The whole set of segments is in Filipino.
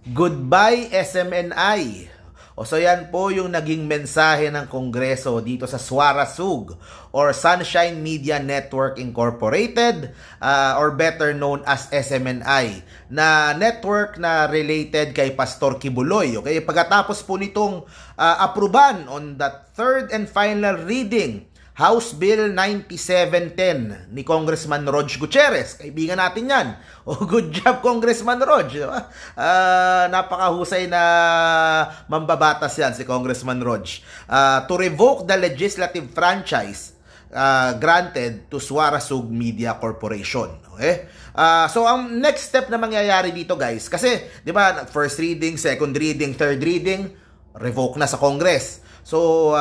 Goodbye SMNI. O so yan po yung naging mensahe ng Kongreso dito sa SWARASUG or Sunshine Media Network Incorporated or better known as SMNI na network na related kay Pastor Kibuloy. Okay, pagkatapos po nitong apruban on the third and final reading House Bill 9710 ni Congressman Rog Gutierrez. Kaibigan natin yan. Good job, Congressman Rog. Napakahusay na mambabatas yan si Congressman Rog. To revoke the legislative franchise granted to SWARASUG Media Corporation. Okay? So, ang next step na mangyayari dito, guys, kasi, di ba, first reading, second reading, third reading, revoke na sa Congress. So,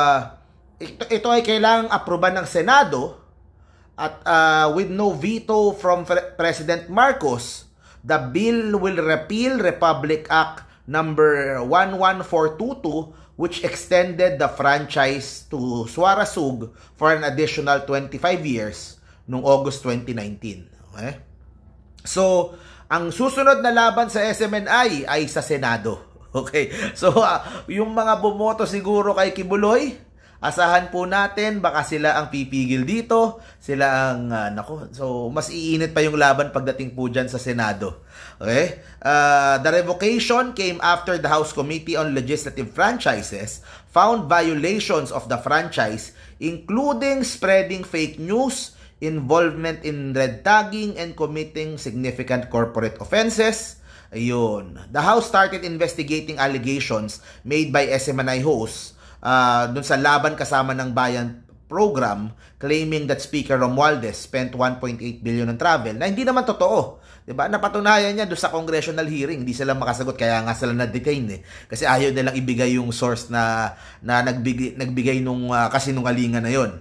ito ay kailangang aproban ng Senado at with no veto from President Marcos, the bill will repeal Republic Act number 11422 which extended the franchise to SWARASUG for an additional 25 years noong August 2019. Okay? So, ang susunod na laban sa SMNI ay sa Senado. Okay? So, yung mga bumoto siguro kay Kibuloy, asahan po natin, baka sila ang pipigil dito, sila ang, so mas iinit pa yung laban pagdating po dyan sa Senado. Okay? The revocation came after the House Committee on Legislative Franchises found violations of the franchise, including spreading fake news, involvement in red tagging, and committing significant corporate offenses. Ayun. The House started investigating allegations made by SMNI hosts dun sa Laban Kasama ng Bayan program, claiming that Speaker Romualdez spent 1.8 billion on travel na hindi naman totoo. Diba? Napatunayan niya doon sa congressional hearing, hindi sila makasagot, kaya nga sila na-detain kasi ayaw nilang ibigay yung source na nagbigay nung kasinungalingan na yon.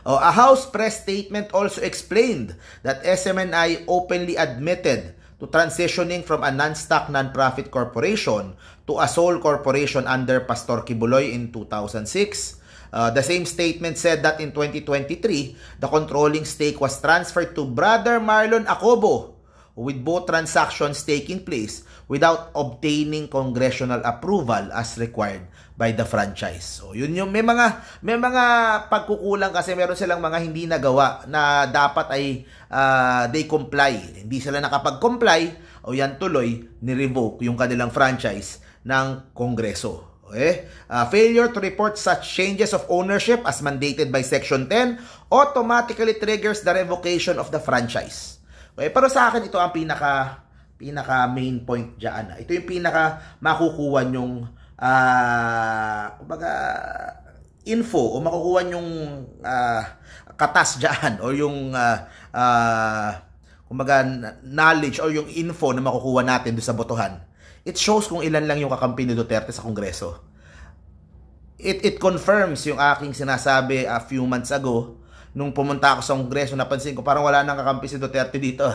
A House press statement also explained that SMNI openly admitted to transitioning from a non-stock non-profit corporation to a sole corporation under Pastor Kibuloy in 2006. The same statement said that in 2023, the controlling stake was transferred to Brother Marlon Acobo, with both transactions taking place without obtaining congressional approval as required by the franchise. So, yun yung may mga pagkukulang kasi meron silang mga hindi nagawa na dapat ay they comply. Hindi sila nakapag-comply o yan tuloy ni-revoke yung kanilang franchise ng Kongreso. Okay? Failure to report such changes of ownership as mandated by Section 10 automatically triggers the revocation of the franchise. Okay? Pero sa akin ito ang pinaka main point diyan. Ito yung pinaka makukuha yung kumbaga info o makukuha yung katas diyan o yung kumbaga knowledge o yung info na makukuha natin doon sa botohan. It shows kung ilan lang yung kakampi ni Duterte sa Kongreso. It confirms yung aking sinasabi a few months ago nung pumunta ako sa Kongreso, napansin ko parang wala nang kakampi si Duterte dito.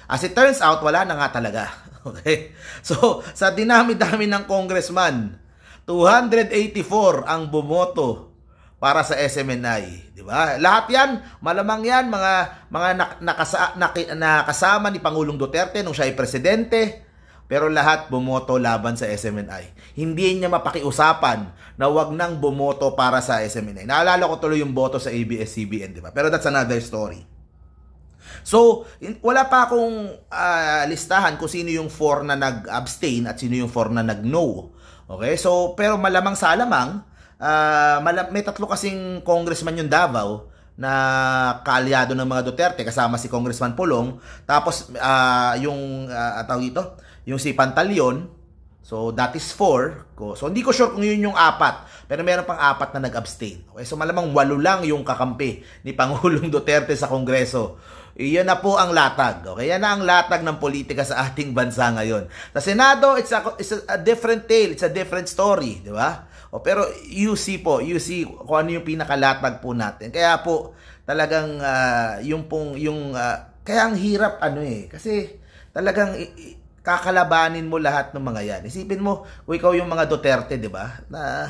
As it turns out, wala na nga talaga. Okay? So, sa dinami-dami ng congressman, 284 ang bumoto para sa SMNI, di ba? Lahat 'yan, malamang 'yan mga nakasama ni Pangulong Duterte nung siya ay presidente. Pero lahat bumoto laban sa SMNI. Hindi niya mapakiusapan na wag nang bumoto para sa SMNI. Naalala ko tuloy yung boto sa ABS-CBN, di ba? Pero that's another story. So, wala pa akong listahan kung sino yung 4 na nag-abstain at sino yung 4 na nag-no. Okay? So, pero malamang sa alamang, may 3 kasing congressman yung Davao na kaalyado ng mga Duterte, kasama si Congressman Pulong. Tapos, tawag ito, yung si Pantaleon. So, that is 4. So, hindi ko sure kung yun yung 4. Pero meron pang 4 na nag-abstain. Okay? So, malamang 8 lang yung kakampi ni Pangulong Duterte sa Kongreso. Iyon na po ang latag. Okay? Yan na ang latag ng politika sa ating bansa ngayon. Sa Senado, it's a different tale. It's a different story. Di ba? Pero you see kung ano yung pinakalatag po natin. Kaya po, talagang kaya ang hirap kasi talagang kakalabanin mo lahat ng mga yan. Isipin mo, kung ikaw yung mga Duterte, di ba? Na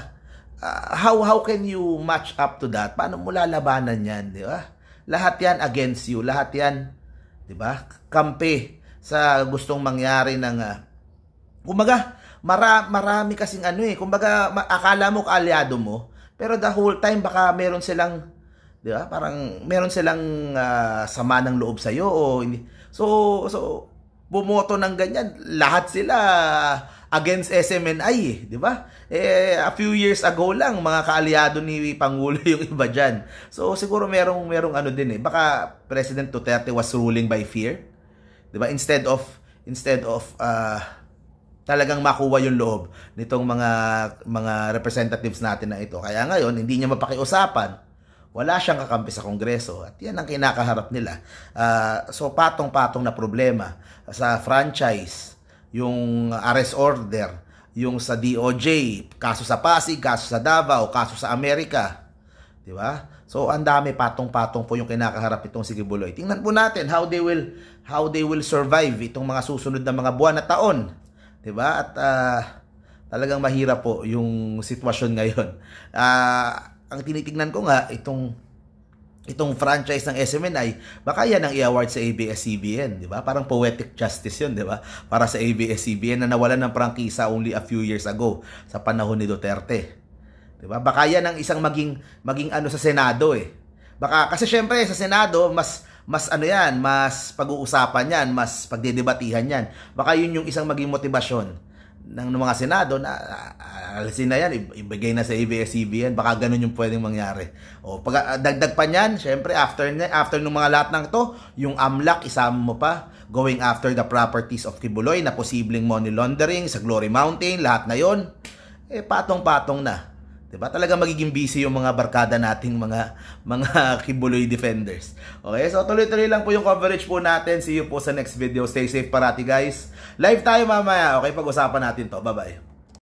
how can you match up to that? Paano mo lalabanan yan, di ba? Lahat yan against you. Lahat yan, di ba? Kampi sa gustong mangyari ng Kumbaga, marami kasing ano eh. Kumbaga, akala mo kaalyado mo, pero the whole time baka meron silang, di ba? Parang meron silang sama ng loob sa iyo o hindi. So bumoto ng ganyan, lahat sila against SMNI eh, di ba? A few years ago lang mga kaalyado ni Pangulo yung iba diyan. So siguro merong ano din eh. Baka President Duterte was ruling by fear. Di ba? Instead of talagang makuha yung loob nitong mga representatives natin na ito. Kaya ngayon, hindi niya mapakiusapan. Wala siyang kakampi sa Kongreso. At yan ang kinakaharap nila. So, patong-patong na problema sa franchise, yung arrest order, yung sa DOJ, kaso sa Pasig, kaso sa Davao, kaso sa Amerika. Di ba? So, ang dami patong-patong po yung kinakaharap itong si Kibuloy. Tingnan po natin how they will survive itong mga susunod na mga buwan at taon. Diba? At talagang mahirap po yung sitwasyon ngayon. Ang tinitingnan ko nga, itong franchise ng SMNI, baka yan ang i-award sa ABS-CBN, diba? Parang poetic justice yun, diba? Para sa ABS-CBN na nawalan ng prangkisa only a few years ago sa panahon ni Duterte. Diba? Baka yan ang isang maging ano sa Senado eh. Baka, kasi syempre sa Senado, mas ano yan, mas pag-uusapan yan, mas pagdedebatihan yan. Baka yun yung isang maging motibasyon ng mga Senado na alisin na yan, ibigay na sa ABS-CBN, baka ganun yung pwedeng mangyari. O pag dagdag pa niyan, syempre after ng mga lahat ng to, yung AMLAC isama mo pa, going after the properties of Kibuloy na posibleng money laundering sa Glory Mountain, lahat na yon, patong-patong na. Diba? Talaga magiging busy yung mga barkada nating mga Kibuloy defenders. Okay, so tuloy-tuloy lang po yung coverage po natin. See you po sa next video. Stay safe parati guys. Live tayo mamaya. Okay, pag-usapan natin to. Bye-bye.